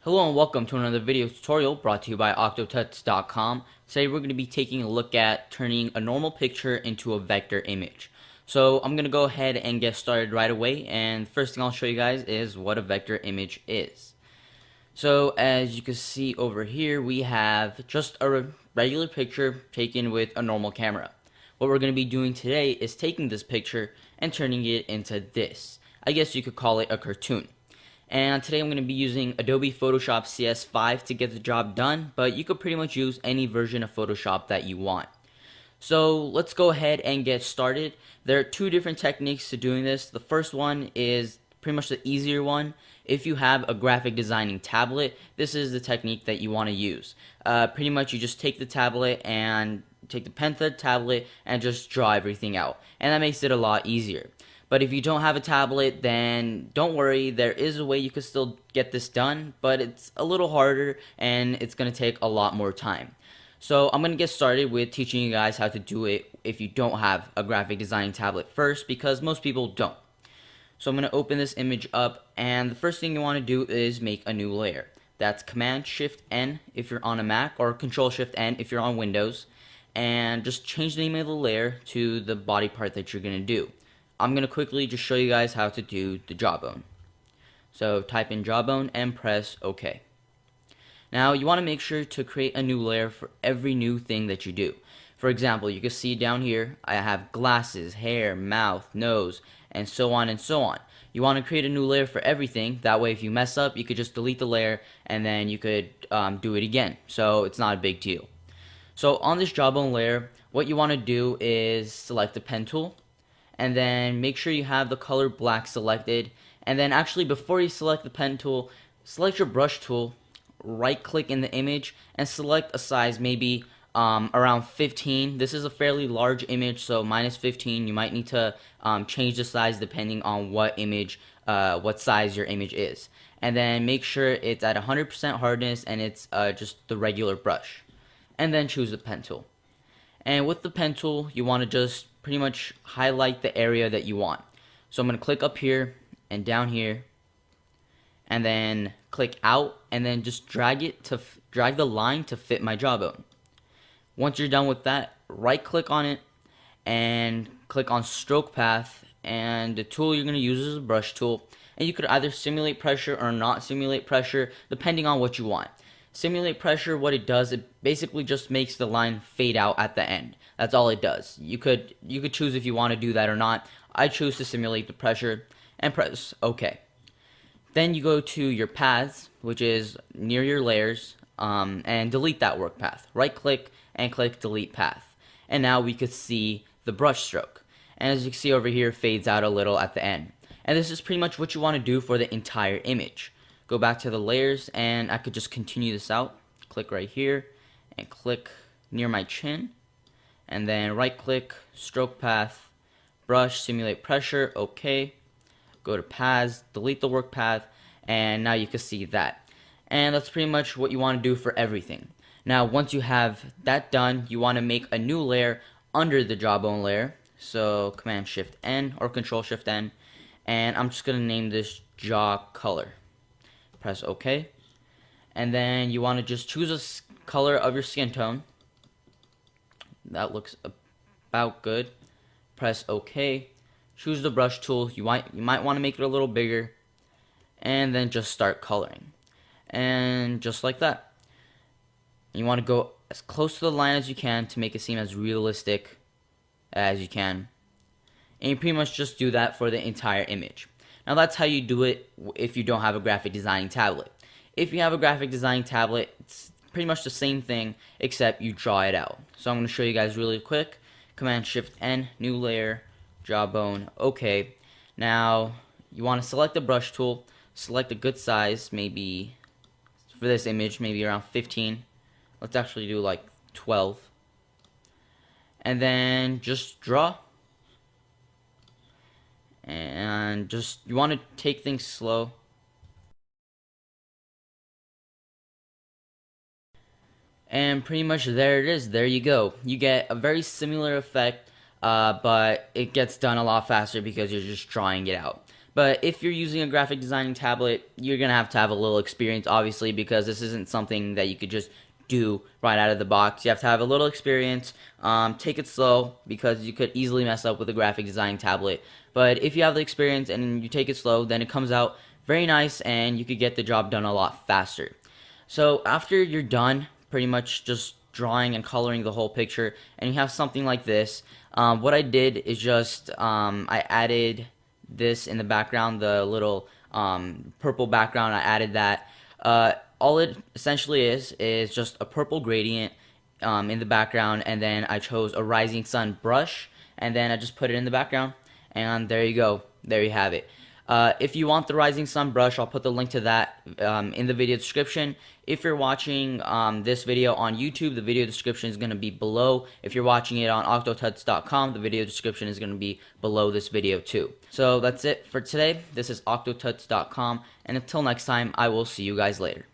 Hello and welcome to another video tutorial brought to you by Octotuts.com. Today we're going to be taking a look at turning a normal picture into a vector image. So I'm going to go ahead and get started right away, and the first thing I'll show you guys is what a vector image is. So as you can see over here, we have just a regular picture taken with a normal camera. What we're going to be doing today is taking this picture and turning it into this. I guess you could call it a cartoon. And today I'm going to be using Adobe Photoshop CS5 to get the job done, but you could pretty much use any version of Photoshop that you want. So let's go ahead and get started. There are two different techniques to doing this. The first one is pretty much the easier one. If you have a graphic designing tablet, this is the technique that you want to use. Pretty much you just take the tablet and take the pen to the tablet and just draw everything out, and that makes it a lot easier. But if you don't have a tablet, then don't worry, there is a way you could still get this done, but it's a little harder and it's going to take a lot more time. So I'm going to get started with teaching you guys how to do it if you don't have a graphic design tablet first, because most people don't. So I'm going to open this image up, and the first thing you want to do is make a new layer. That's Command-Shift-N if you're on a Mac, or Control-Shift-N if you're on Windows, and just change the name of the layer to the body part that you're going to do. I'm going to quickly just show you guys how to do the jawbone. So type in jawbone and press OK. Now you want to make sure to create a new layer for every new thing that you do. For example, you can see down here I have glasses, hair, mouth, nose, and so on and so on. You want to create a new layer for everything. That way if you mess up, you could just delete the layer and then you could do it again. So it's not a big deal. So on this jawbone layer, what you want to do is select the pen tool, and then make sure you have the color black selected, and then actually before you select the pen tool, select your brush tool, right click in the image and select a size maybe around 15. This is a fairly large image, so -15. You might need to change the size depending on what size your image is, and then make sure it's at 100% hardness and it's just the regular brush, and then choose the pen tool. And with the pen tool, you want to just pretty much highlight the area that you want. So I'm going to click up here and down here, and then click out, and then just drag the line to fit my jawbone. Once you're done with that, right click on it and click on stroke path, and the tool you're going to use is a brush tool, and you could either simulate pressure or not simulate pressure depending on what you want. Simulate pressure, what it does, it basically just makes the line fade out at the end. That's all it does. You could choose if you want to do that or not. I choose to simulate the pressure and press OK. Then you go to your paths, which is near your layers, and delete that work path. Right click and click delete path. And now we could see the brush stroke. And as you can see over here, it fades out a little at the end. And this is pretty much what you want to do for the entire image. Go back to the layers, and I could just continue this out. Click right here and click near my chin, and then right click, stroke path, brush, simulate pressure, OK. Go to paths, delete the work path, and now you can see that. And that's pretty much what you want to do for everything. Now once you have that done, you want to make a new layer under the jawbone layer. So Command-Shift-N or Control-Shift-N, and I'm just going to name this jaw color. Press OK, and then you want to just choose a color of your skin tone. That looks about good. Press OK, choose the brush tool. You might want to make it a little bigger, and then just start coloring, and just like that. You want to go as close to the line as you can to make it seem as realistic as you can, and you pretty much just do that for the entire image. Now that's how you do it if you don't have a graphic designing tablet. If you have a graphic designing tablet, it's pretty much the same thing except you draw it out. So I'm going to show you guys really quick. Command-Shift-N, new layer, jawbone, OK. Now you want to select the brush tool, select a good size, maybe for this image, maybe around 15. Let's actually do like 12. And then just draw. And just, you want to take things slow. And pretty much there it is. There you go. You get a very similar effect, but it gets done a lot faster because you're just drawing it out. But if you're using a graphic designing tablet, you're going to have a little experience, obviously, because this isn't something that you could just do right out of the box. You have to have a little experience. Take it slow, because you could easily mess up with a graphic designing tablet. But if you have the experience and you take it slow, then it comes out very nice and you could get the job done a lot faster. So after you're done pretty much just drawing and coloring the whole picture and you have something like this, what I did is just I added this in the background, the little purple background. I added that. All it essentially is just a purple gradient in the background, and then I chose a rising sun brush, and then I just put it in the background, and there you go. There you have it. If you want the rising sun brush, I'll put the link to that in the video description. If you're watching this video on YouTube, the video description is going to be below. If you're watching it on octotuts.com, the video description is going to be below this video too. So that's it for today. This is octotuts.com, and until next time, I will see you guys later.